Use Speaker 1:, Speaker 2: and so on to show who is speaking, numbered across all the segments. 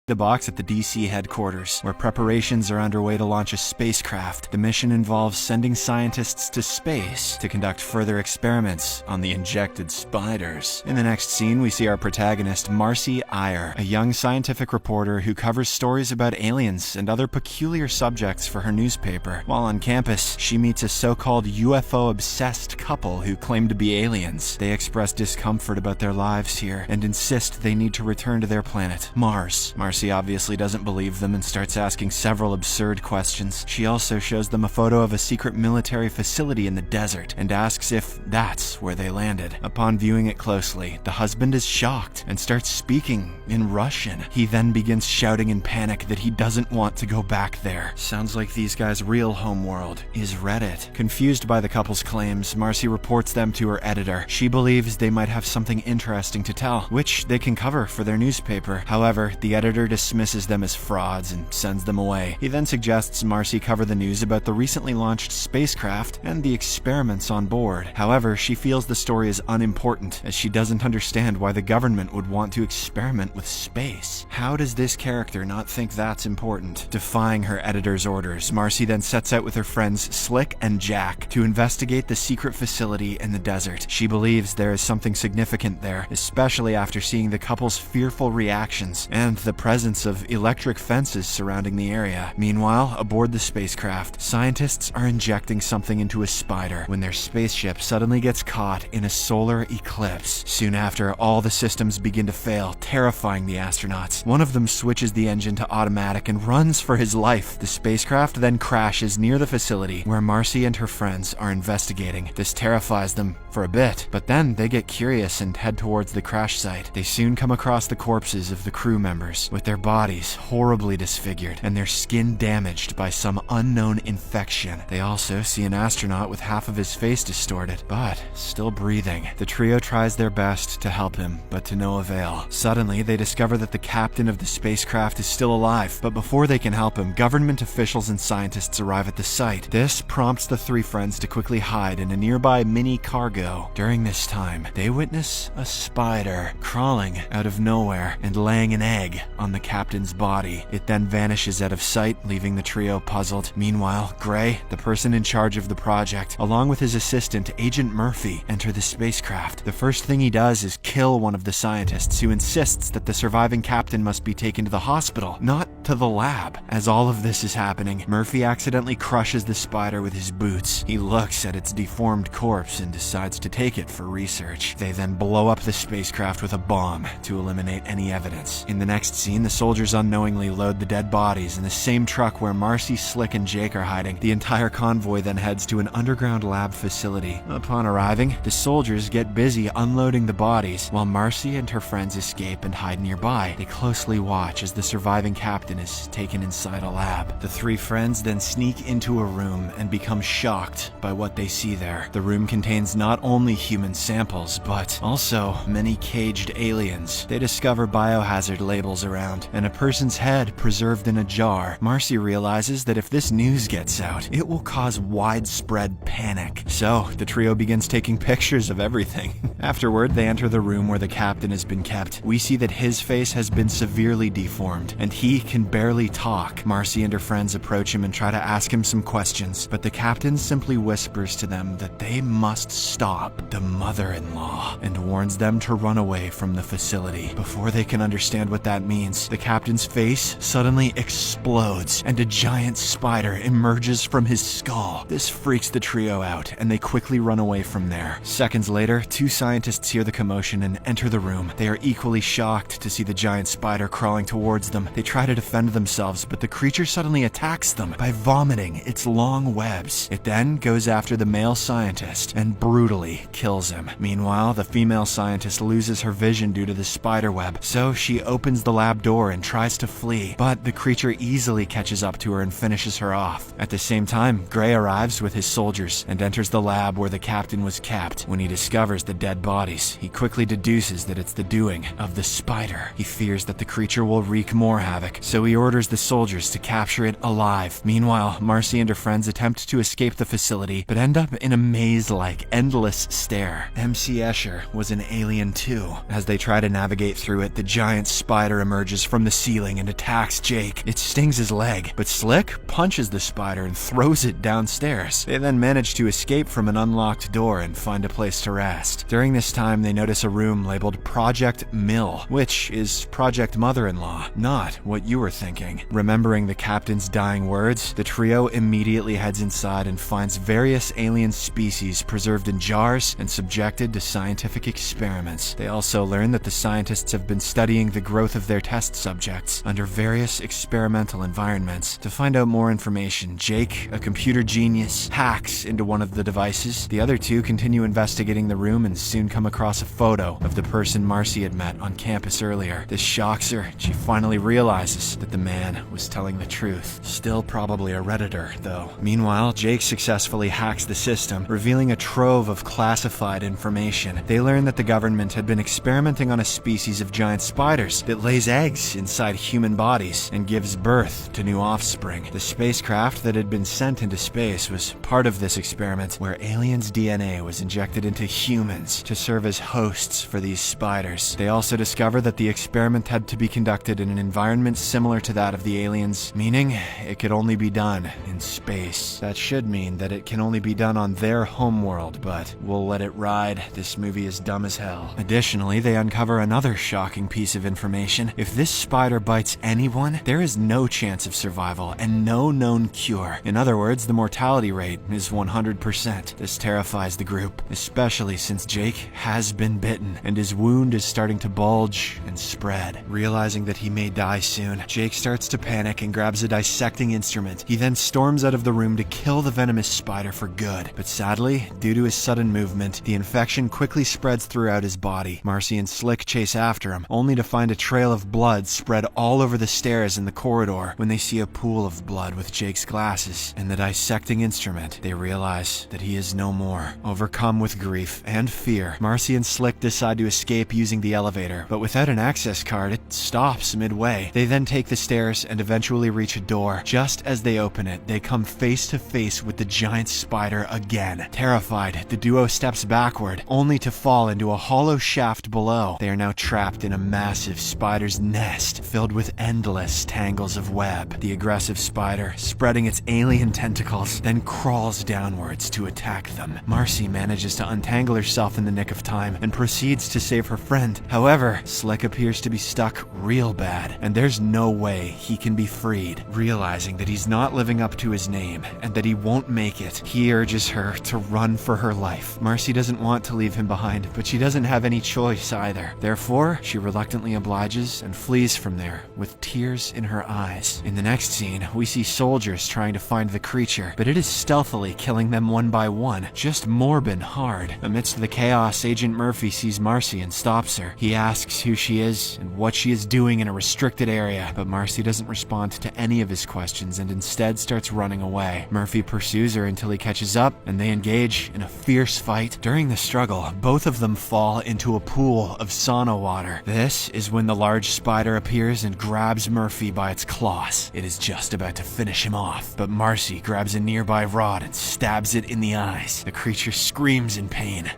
Speaker 1: The box at the DC headquarters, where preparations are underway to launch a spacecraft. The mission involves sending scientists to space to conduct further experiments on the injected spiders. In the next scene, we see our protagonist, Marcy Iyer, a young scientific reporter who covers stories about aliens and other peculiar subjects for her newspaper. While on campus, she meets a so-called UFO-obsessed couple who claim to be aliens. They express discomfort about their lives here and insist they need to return to their planet, Mars. Marcy obviously doesn't believe them and starts asking several absurd questions. She also shows them a photo of a secret military facility in the desert and asks if that's where they landed. Upon viewing it closely, the husband is shocked and starts speaking in Russian. He then begins shouting in panic that he doesn't want to go back there. Sounds like these guys' real homeworld is Reddit. Confused by the couple's claims, Marcy reports them to her editor. She believes they might have something interesting to tell, which they can cover for their newspaper. However, the editor dismisses them as frauds and sends them away. He then suggests Marcy cover the news about the recently launched spacecraft and the experiments on board. However, she feels the story is unimportant, as she doesn't understand why the government would want to experiment with space. How does this character not think that's important? Defying her editor's orders, Marcy then sets out with her friends Slick and Jack to investigate the secret facility in the desert. She believes there is something significant there, especially after seeing the couple's fearful reactions and the presence of electric fences surrounding the area. Meanwhile, aboard the spacecraft, scientists are injecting something into a spider when their spaceship suddenly gets caught in a solar eclipse. Soon after, all the systems begin to fail, terrifying the astronauts. One of them switches the engine to automatic and runs for his life. The spacecraft then crashes near the facility where Marcy and her friends are investigating. This terrifies them for a bit, but then they get curious and head towards the crash site. They soon come across the corpses of the crew members, with their bodies horribly disfigured and their skin damaged by some unknown infection. They also see an astronaut with half of his face distorted, but still breathing. The trio tries their best to help him, but to no avail. Suddenly, they discover that the captain of the spacecraft is still alive, but before they can help him, government officials and scientists arrive at the site. This prompts the three friends to quickly hide in a nearby mini cargo. During this time, they witness a spider crawling out of nowhere and laying an egg on the captain's body. It then vanishes out of sight, leaving the trio puzzled. Meanwhile, Gray, the person in charge of the project, along with his assistant, Agent Murphy, enter the spacecraft. The first thing he does is kill one of the scientists, who insists that the surviving captain must be taken to the hospital, not to the lab. As all of this is happening, Murphy accidentally crushes the spider with his boots. He looks at its deformed corpse and decides to take it for research. They then blow up the spacecraft with a bomb to eliminate any evidence. In the next scene, the soldiers unknowingly load the dead bodies in the same truck where Marcy, Slick, and Jake are hiding. The entire convoy then heads to an underground lab facility. Upon arriving, the soldiers get busy unloading the bodies, while Marcy and her friends escape and hide nearby. They closely watch as the surviving captain is taken inside a lab. The three friends then sneak into a room and become shocked by what they see there. The room contains not only human samples, but also many caged aliens. They discover biohazard labels around, and a person's head preserved in a jar. Marcy realizes that if this news gets out, it will cause widespread panic. So, the trio begins taking pictures of everything. Afterward, they enter the room where the captain has been kept. We see that his face has been severely deformed, and he can barely talk. Marcy and her friends approach him and try to ask him some questions, but the captain simply whispers to them that they must stop the mother-in-law and warns them to run away from the facility. Before they can understand what that means, the captain's face suddenly explodes and a giant spider emerges from his skull. This freaks the trio out, and they quickly run away from there. Seconds later, two scientists hear the commotion and enter the room. They are equally shocked to see the giant spider crawling towards them. They try to defend themselves, but the creature suddenly attacks them by vomiting its long webs. It then goes after the male scientist and brutally kills him. Meanwhile, the female scientist loses her vision due to the spider web, so she opens the lab door and tries to flee, but the creature easily catches up to her and finishes her off. At the same time, Gray arrives with his soldiers and enters the lab where the captain was kept. When he discovers the dead bodies, he quickly deduces that it's the doing of the spider. He fears that the creature will wreak more havoc, so so he orders the soldiers to capture it alive. Meanwhile, Marcy and her friends attempt to escape the facility, but end up in a maze-like, endless stare. MC Escher was an alien too. As they try to navigate through it, the giant spider emerges from the ceiling and attacks Jake. It stings his leg, but Slick punches the spider and throws it downstairs. They then manage to escape from an unlocked door and find a place to rest. During this time, they notice a room labeled Project Mill, which is Project Mother-in-Law, not what you were thinking. Remembering the captain's dying words, the trio immediately heads inside and finds various alien species preserved in jars and subjected to scientific experiments. They also learn that the scientists have been studying the growth of their test subjects under various experimental environments. To find out more information, Jake, a computer genius, hacks into one of the devices. The other two continue investigating the room and soon come across a photo of the person Marcy had met on campus earlier. This shocks her. She finally realizes that the man was telling the truth. Still probably a Redditor, though. Meanwhile, Jake successfully hacks the system, revealing a trove of classified information. They learn that the government had been experimenting on a species of giant spiders that lays eggs inside human bodies and gives birth to new offspring. The spacecraft that had been sent into space was part of this experiment, where aliens' DNA was injected into humans to serve as hosts for these spiders. They also discover that the experiment had to be conducted in an environment similar to that of the aliens, meaning it could only be done in space. That should mean that it can only be done on their homeworld, but we'll let it ride. This movie is dumb as hell. Additionally, they uncover another shocking piece of information. If this spider bites anyone, there is no chance of survival and no known cure. In other words, the mortality rate is 100%. This terrifies the group, especially since Jake has been bitten and his wound is starting to bulge and spread. Realizing that he may die soon, Jake starts to panic and grabs a dissecting instrument. He then storms out of the room to kill the venomous spider for good. But sadly, due to his sudden movement, the infection quickly spreads throughout his body. Marcy and Slick chase after him, only to find a trail of blood spread all over the stairs in the corridor. When they see a pool of blood with Jake's glasses and the dissecting instrument, they realize that he is no more. Overcome with grief and fear, Marcy and Slick decide to escape using the elevator, but without an access card, it stops midway. They then take the stairs and eventually reach a door. Just as they open it, they come face to face with the giant spider again. Terrified, the duo steps backward, only to fall into a hollow shaft below. They are now trapped in a massive spider's nest filled with endless tangles of web. The aggressive spider, spreading its alien tentacles, then crawls downwards to attack them. Marcy manages to untangle herself in the nick of time and proceeds to save her friend. However, Slick appears to be stuck real bad, and there's no way he can be freed. Realizing that he's not living up to his name and that he won't make it, he urges her to run for her life. Marcy doesn't want to leave him behind, but she doesn't have any choice either. Therefore, she reluctantly obliges and flees from there with tears in her eyes. In the next scene, we see soldiers trying to find the creature, but it is stealthily killing them one by one, just morbid hard. Amidst the chaos, Agent Murphy sees Marcy and stops her. He asks who she is and what she is doing in a restricted area, but Marcy doesn't respond to any of his questions and instead starts running away. Murphy pursues her until he catches up, and they engage in a fierce fight. During the struggle, both of them fall into a pool of sauna water. This is when the large spider appears and grabs Murphy by its claws. It is just about to finish him off, but Marcy grabs a nearby rod and stabs it in the eyes. The creature screams in pain.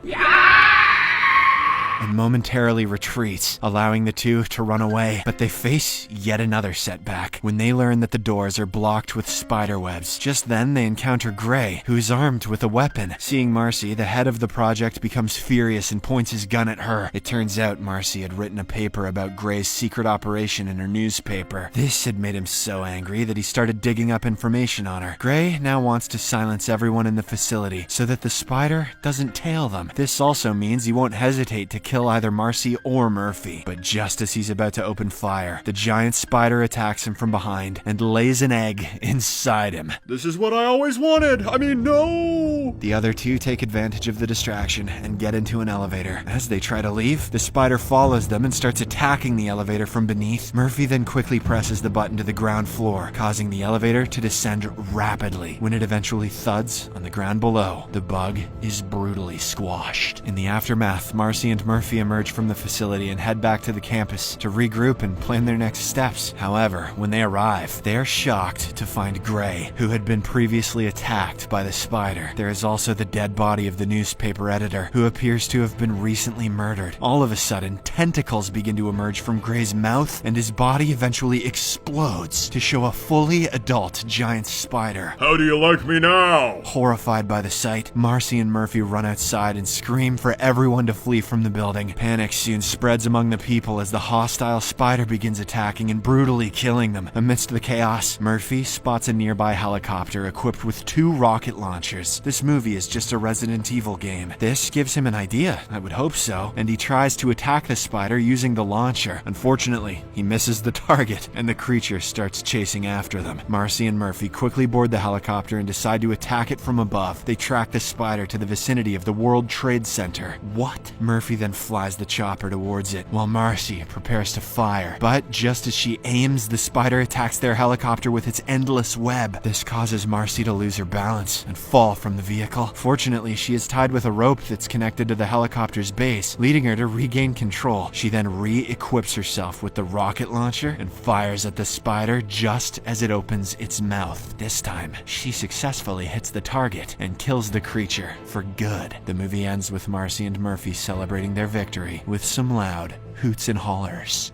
Speaker 1: And momentarily retreats, allowing the two to run away. But they face yet another setback when they learn that the doors are blocked with spider webs. Just then, they encounter Gray, who is armed with a weapon. Seeing Marcy, the head of the project becomes furious and points his gun at her. It turns out Marcy had written a paper about Gray's secret operation in her newspaper. This had made him so angry that he started digging up information on her. Gray now wants to silence everyone in the facility so that the spider doesn't tail them. This also means he won't hesitate to kill either Marcy or Murphy. But just as he's about to open fire, the giant spider attacks him from behind and lays an egg inside him.
Speaker 2: This is what I always wanted! I mean, no!
Speaker 1: The other two take advantage of the distraction and get into an elevator. As they try to leave, the spider follows them and starts attacking the elevator from beneath. Murphy then quickly presses the button to the ground floor, causing the elevator to descend rapidly. When it eventually thuds on the ground below, the bug is brutally squashed. In the aftermath, Marcy and Murphy Murphy emerge from the facility and head back to the campus to regroup and plan their next steps. However, when they arrive, they are shocked to find Gray, who had been previously attacked by the spider. There is also the dead body of the newspaper editor, who appears to have been recently murdered. All of a sudden, tentacles begin to emerge from Gray's mouth, and his body eventually explodes to show a fully adult giant spider.
Speaker 2: How do you like me now?
Speaker 1: Horrified by the sight, Marcy and Murphy run outside and scream for everyone to flee from the building. Panic soon spreads among the people as the hostile spider begins attacking and brutally killing them. Amidst the chaos, Murphy spots a nearby helicopter equipped with 2 rocket launchers. This movie is just a Resident Evil game. This gives him an idea, I would hope so, and he tries to attack the spider using the launcher. Unfortunately, he misses the target, and the creature starts chasing after them. Marcy and Murphy quickly board the helicopter and decide to attack it from above. They track the spider to the vicinity of the World Trade Center. What? Murphy then flies the chopper towards it, while Marcy prepares to fire. But just as she aims, the spider attacks their helicopter with its endless web. This causes Marcy to lose her balance and fall from the vehicle. Fortunately, she is tied with a rope that's connected to the helicopter's base, leading her to regain control. She then re-equips herself with the rocket launcher and fires at the spider just as it opens its mouth. This time, she successfully hits the target and kills the creature for good. The movie ends with Marcy and Murphy celebrating their victory with some loud hoots and hollers.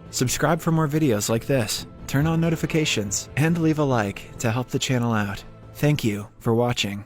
Speaker 1: Subscribe for more videos like this, turn on notifications, and leave a like to help the channel out. Thank you for watching.